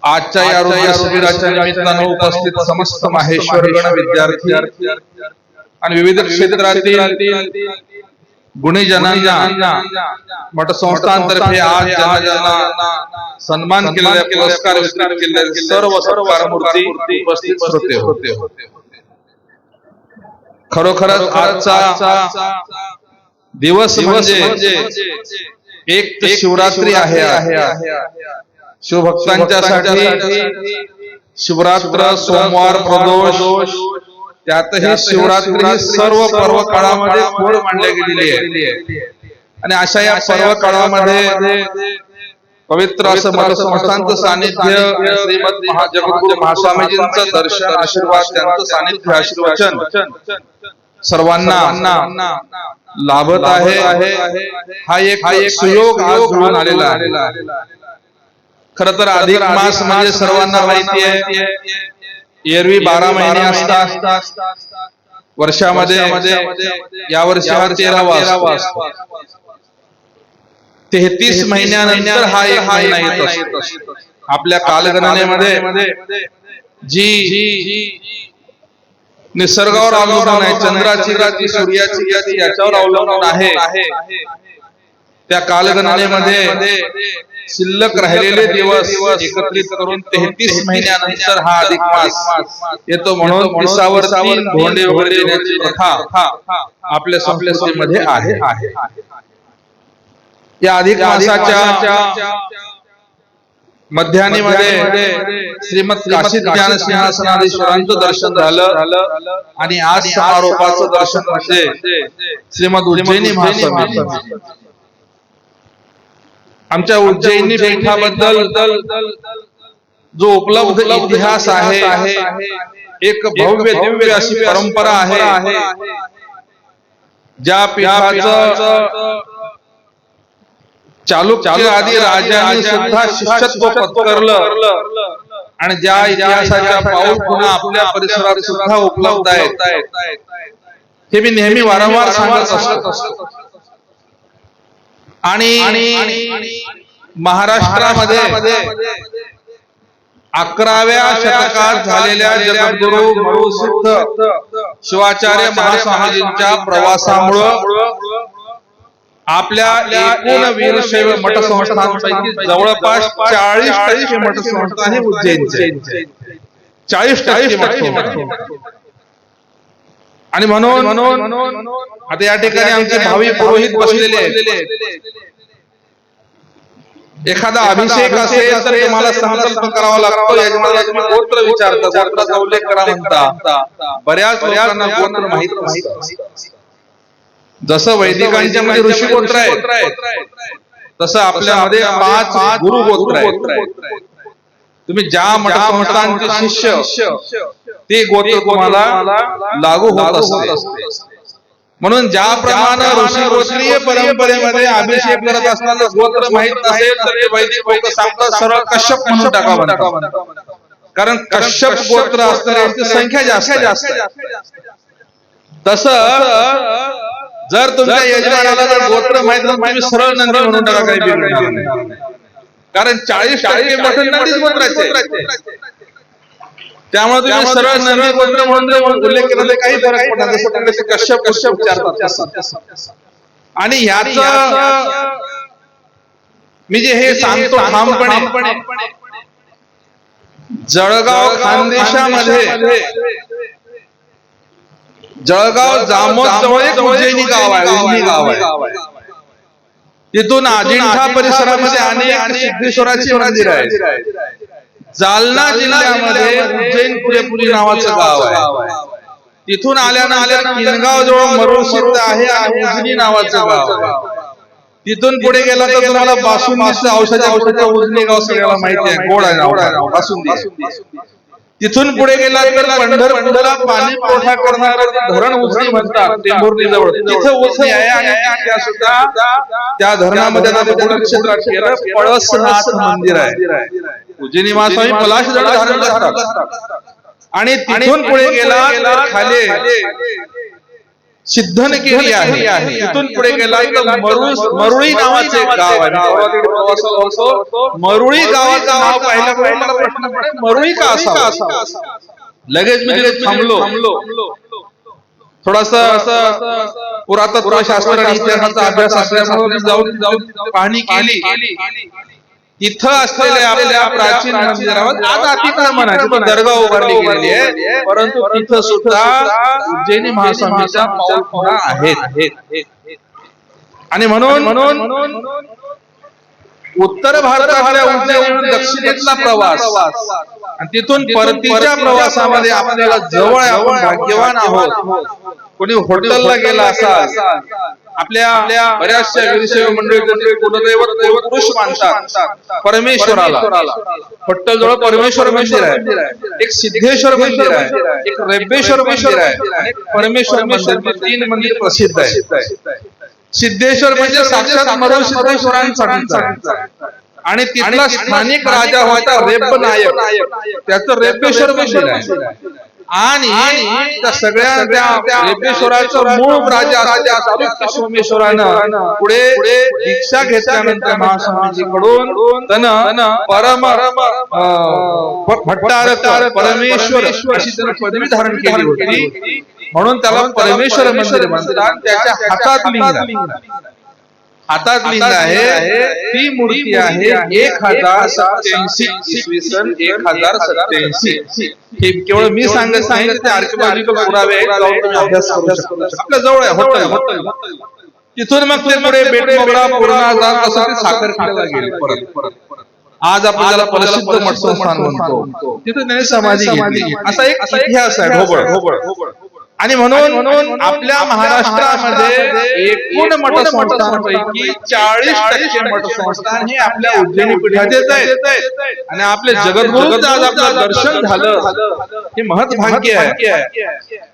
आजच्या या आरोग्य शिबिराच्या निमित्तानं उपस्थित समस्त माहेश्वरगण विद्यार्थी आणि विविध क्षेत्रातील गुणीजनांना मठ संस्थांतर्फे आज ज्यांना सन्मान केलेल्या पुरस्कार वितरित केलेल्या सर्व सत्कारमूर्ती उपस्थित श्रोते होते. खरोखरच आजचा दिवस म्हणजे एक शिवरात्री आहे. शिवभक्तांच्यासाठी शिवरात्र, सोमवार, प्रदोष, त्यातही शिवरात्री ही सर्व पर्व काळामध्ये खोड मांडल्या गेलेली आहे. आणि अशा या पर्व काळामध्ये पवित्र असं मठ संस्थांचं सानिध्य, श्रीमद जगद्गुरु महास्वामीजींचं दर्शन, आशीर्वाद, त्यांचं सानिध्य, आशीर्वचन सर्वांना लाभत आहे. हा एक सुयोग आज जुळून आलेला आहे. खरं तर अधिक मास म्हणजे सर्वांना माहिती आहे, एरवी 12 महिने असतात. वर्षामध्ये यावर्षी हा 13वा असतो. 33 महिन्यानंतर हा एक महिना येत असतो. आपल्या कालगणनेमध्ये जी निसर्गावर अवलंबून आहे, चंद्राची गती, सूर्याची गती याच्यावर अवलंबून आहे, त्या कालगणनेमध्ये शिल्लक राहिलेले दिवस एकत्रित करून 33 महिन्यानंतर हा अधिक मास येतो. म्हणून पिसावरती धोंडे वगैरे देण्याची प्रथा आपल्या संस्कृतीमध्ये आहे. या अधिक मासाच्या मध्यान्हीमध्ये श्रीमद काशी ज्ञान सिंहासनाधीश्वरांचं दर्शन झालं आणि आज समारोपाचं दर्शन म्हणजे श्रीमद उज्जैनी महास्वामी. आमच्या उज्जैनी पीठाबद्दल जो उपलब्ध इतिहास आहे, एक भव्य दिव्य अशी परंपरा आहे. ज्या पीठाचं चालुक्य आदी राजांनी सुद्धा शिष्यत्व पत्करलं आणि ज्या इतिहासाच्या पाऊल पुन्हा आपल्या परिसरात सुद्धा उपलब्ध आहेत, हे मी नेहमी वारंवार सांगत असतो. आणि महाराष्ट्रामध्ये 11व्या शतकात झालेल्या जगद्गुरु मरुसिद्ध शिवाचार्य महास्वामीजींच्या प्रवासामुळे आपल्या एकूण वीरशैव मठ संस्थांपैकी जवळपास 40% मठ संस्था हे उज्जैनचे. 40% मठ. आणि म्हणून आता या ठिकाणी आमचे भावी पुरोहित बसलेले आहेत. एखादा अभिषेक असेल तर तुम्हाला संकल्प करावा लागतो. यजमानाला तुम्ही गोत्र विचारता, गोत्राचा उल्लेख करा म्हणता. बऱ्याच लोकांना गोत्र माहित नसतं. जसं वैदिकांच्या मध्ये ऋषी गोत्र आहे, तसं आपल्यामध्ये 5 गुरु गोत्र आहेत. तुम्ही ज्या मठ संस्थांचे शिष्य ते गोत्र तुम्हाला लागू होत असते. म्हणून ज्याप्रमाणे ऋषी गोत्रीय परंपरेमध्ये अभिषेक करत असताना गोत्र माहित नसेल तर ते वैदिक लोक सांगतात सरळ कश्यप म्हणून टाकावं, कारण कश्यप गोत्र असणाऱ्यांची संख्या जास्त. तसं जर तुमच्या यजमानाला जर गोत्र माहित नसेल तुम्ही सरळ नंदी म्हणून टाका, काही बिघडणार नाही. कारण 40% मठ नंदीच गोत्राचे. त्यामुळे तुम्ही सरळ नंदी गोत्र म्हणून उल्लेख केला तर काही फरक पडणार नाही. जसं त्यांचे कश्यप विचारतात. आणि ह्याचं मी जे हे सांगतो ठामपणे, जळगाव खानदेशामध्ये जळगाव जामोद जवळ एक उज्जैनी गाव आहे. तिथून अजिंठा परिसरामध्ये अनेक सिद्धेश्वराची मंदिर आहे. जालना जिल्ह्यामध्ये उज्जैन पुरेपुरी नावाचं गाव आहे. तिथून आल्यानंतर किनगाव जवळ मरुसिद्ध आहे आणि उजनी नावाचं गाव आहे. तिथून पुढे गेला तर तुम्हाला बासुंदीचं औषध उजनी गाव सगळ्याला माहिती आहे, गोड आहे नाव बासुंदी. तिथून पुढे गेला तर पंढरपूरला पाणी पुरवठा करणारं धरण उजनी म्हणतात, टेंभुर्णी जवळ. तिथे उजनी आहे आणि त्या धरणामध्ये पळसनाथ मंदिर आहे. उज्जैनी महास्वामी पलाश जळ धारण करतात. आणि तिथून पुढे गेला तर खाली सिद्धन केली आहे. तिथून पुढे गेला तर मरुळी नावाचे एक गाव आहे. मरुळी गावाचं नाव पाहिल्यामुळे मला प्रश्न पडला, मरुळी का असावा? लगेच मी थांबलो. थोडासा पुरातत्व शास्त्र आणि इतिहासाचा अभ्यास असल्यामुळे जाऊन पाहणी केली. इथं असलेल्या आपल्या प्राचीन मंदिरावर आज अतिक्रमण आहे, तिथं दर्गा उभारली गेलेली आहे, परंतु तिथं सुद्धा उज्जैनी महास्वामीच्या पाऊलखुणा आहेत. आणि म्हणून उत्तर भारतातल्या उज्जैन दक्षिणेतला प्रवास आणि तिथून परतीच्या प्रवासामध्ये आपल्याला जवळ आपण भाग्यवान आहोत. कोणी हॉटेलला गेला असाल, आपल्या बऱ्याचशा वीरशैव मंडळी कुलदैवत पुरुष मानतात परमेश्वराला. हॉटेल जवळ परमेश्वर मंदिर आहे, एक सिद्धेश्वर मंदिर आहे, एक रेब्बेश्वर मंदिर आहे आणि परमेश्वर मंदिर, 3 मंदिर प्रसिद्ध आहे. सिद्धेश्वर म्हणजे साक्षात मरुळ सिद्धेश्वरांचा आणि तिथला स्थानिक राजा होता रेब्ब नायक, त्याचं रेब्बेश्वर मंदिर आहे. आणि त्या सगळ्या त्या रेब्बेश्वराचं मूळ राजा सोमेश्वरानं पुढे दीक्षा घेतल्यानंतर महास्वामीजीकडून त्यानं परम भट्टारक परमेश्वर अशी त्यानं पदवी धारण केली होती, म्हणून त्याला परमेश्वर मंदिर म्हणतात. त्याच्या हातात लिंग आहे, ती मूर्ती आहे 1087 इसवी सन 1087. हे केवळ मी सांगत नाही, ते आर्किओलॉजिकल पुरावे अभ्यास करू शकतो. आपल्या जवळ आहे हॉटेल. तिथून मग ते पुढे बेटमोगरा पूर्णा जात असं साखरखेड्याला गेले. परत आज आपण त्याला प्रसिद्ध मठ संस्थान म्हणतो, तिथे त्याने समाधी घेतली. असा एक इतिहास आहे ढोबळ. आणि म्हणून आपल्या महाराष्ट्रामध्ये एकूण मठ संस्थांपैकी 40% मठ संस्थान हे आपल्या उज्जैनी पीठाचेच आहेत. आणि आपले जगद्गुरूंचं आज आपलं दर्शन झालं, हे महत् भाग्य आहे.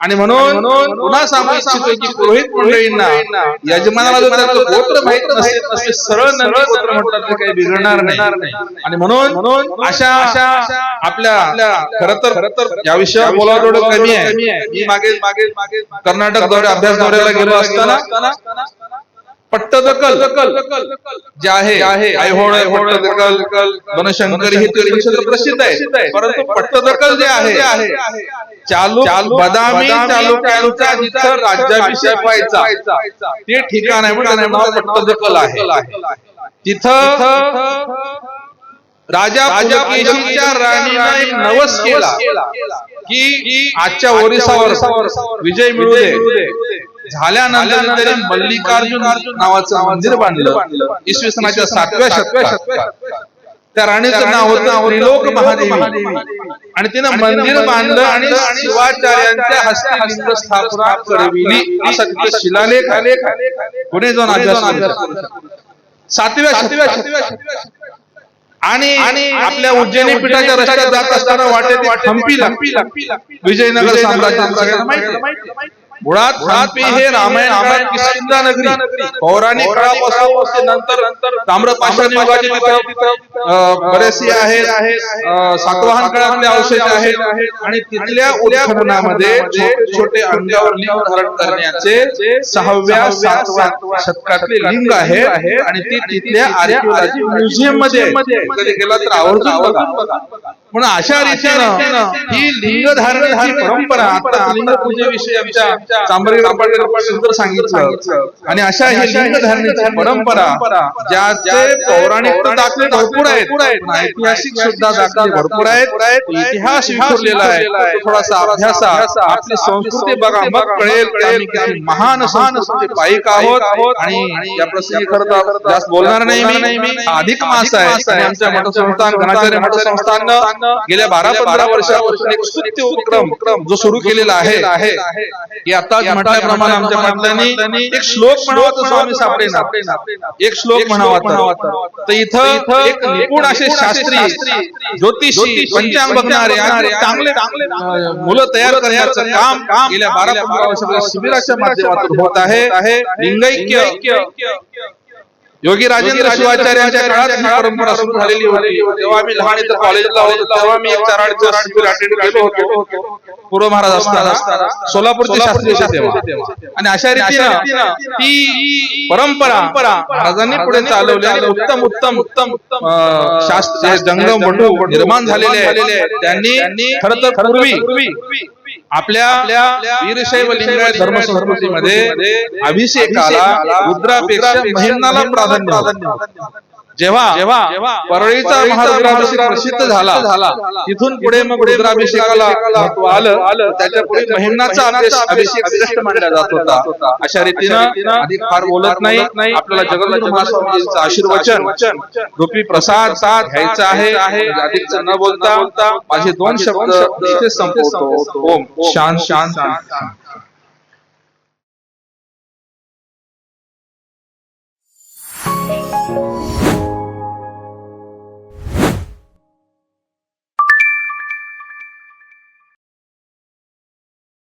आणि म्हणून पुन्हा सांगू इच्छितो की पुरोहित मंडळींना यजमानाला जर त्याचं गोत्र माहित नसेल, सरळ नवी गोत्र म्हटलं तर काही बिघडणार नाही. आणि म्हणून अशा आपल्या खरं तर या विषयावर बोलावं थोडं कमी आहे. मी मागे कर्नाटक दौऱ्या अभ्यास दौऱ्याला गेलो असताना पट्टदकल जे आहे ऐहोळे पट्टदकल बनशंकरी हे प्रसिद्ध आहे, परंतु पट्टदकल जे आहे बदामी तालुक्याचा जिथं राज्याभिषेक व्हायचा ते ठिकाण आहे, म्हणून नाव पट्टदकल आहे. तिथं राजा पुलकेशीच्या राणीने एक नवस केला की आजच्या ओरिसावर विजय मिळू दे. झाल्यानंतर तरी मल्लिकार्जुन नावाचं मंदिर बांधलं इसवी सनाच्या 7व्या शतकात. त्या राणीचं नाव होतं त्रिलोक महादेवी. आणि तिनं मंदिर बांधलं आणि शिवाचार्यांच्या हस्ते लिंग स्थापना करविली, असा तिथं शिलालेख आले. पुणे जाऊन अभ्यास 7व्या शतकात. आणि आपल्या उज्जैनी पीठाच्या रस्त्यात जात असताना वाटेत हंपी लागली. विजयनगर साम्राज्यात माहिती मुळात हे रामायण किष्किंधा नगरी पौराणिक काळापासून नंतर ताम्रपाषाण युगाचे बरेचसे आहेत, सातवाहन काळातले अवशेष आहेत. आणि तिथल्या उत्खननामध्ये छोटे अंगावर लिंग धारण करण्याचे 6व्या 7व्या शतकातले लिंग आहे. आणि ते तिथल्या आर्किओलॉजी म्युझियम मध्ये कधी गेला तर आवर्जून बघा. म्हणून अशा रीतीनं ही लिंग धारणेची परंपरा, आता लिंग पूजेविषयी आमच्या चांबरेकर पाटील सुंदर सांगितलं. आणि अशा ही लिंग धारणेची परंपरा ज्याचे पौराणिक दाखले भरपूर आहेत, ऐतिहासिक सुद्धा दाखले भरपूर आहेत. इतिहास विखुरलेला आहे, थोडासा अभ्यासा, आपली संस्कृती बघा, मग कळेल महान संस्कृती पायिक आहोत. आणि या प्रसंगी खरं तर जास्त बोलणार नाही मी. अधिक मास आहे आणि आमच्या मठ संस्थान घनाचार्य मठ संस्थान गेल्या 12-15 वर्षापासून एक स्तुत्य उपक्रम जो सुरू केलेला आहे की आता म्हटल्याप्रमाणे आमच्या मंडळांनी एक श्लोक म्हणावा, स्वामी सापडेना एक श्लोक म्हणावा. तर इथं एक निपुण असे शास्त्री, ज्योतिषी, पंचांग बघणारे आणि चांगले मुलं तयार करण्याचं काम गेल्या 12-15 वर्षापासून शिबिराच्या माध्यमातून होत आहे. लिंगैक्य योगी राजेंद्र शिवाचार्यांच्या काळात ही परंपरा सुरू झालेली होती. तेव्हा मी लहान इथं कॉलेजला होतो, तेव्हा मी एक 4-8 शिबिर अटेंड केलो होतो. पूर्व महाराज असताना सोलापूरचे शास्त्री होते तेव्हा. आणि अशा रीतीनं ती परंपरा महाराजांनी पुढे चालवली आणि उत्तम उत्तम उत्तम शास्त्र जंगम बंडू निर्माण झालेले आहेत. त्यांनी खरं तर पूर्वी आपल्या वीरशैव लिंगायत धर्म संस्कृतीमध्ये अभिषेकाला रुद्रापेक्षा महिम्नाला प्राधान्य होतं. जेव्हा परळीचा महारुद्राभिषेक प्रसिद्ध झाला, तिथून पुढे मग रुद्राभिषेकाला महत्व आलं. त्याच्या पुढे महिम्नाचा अभिषेक श्रेष्ठ मानला जात होता. अशा रीतीनं अधिक फार बोलत नाही, आपल्याला जगद्गुरु महास्वामींचं आशीर्वचन रूपी प्रसाद घ्यायचा आहे. अधिक न बोलता माझे 2 शब्द इथे संपवतो. ओम शांत.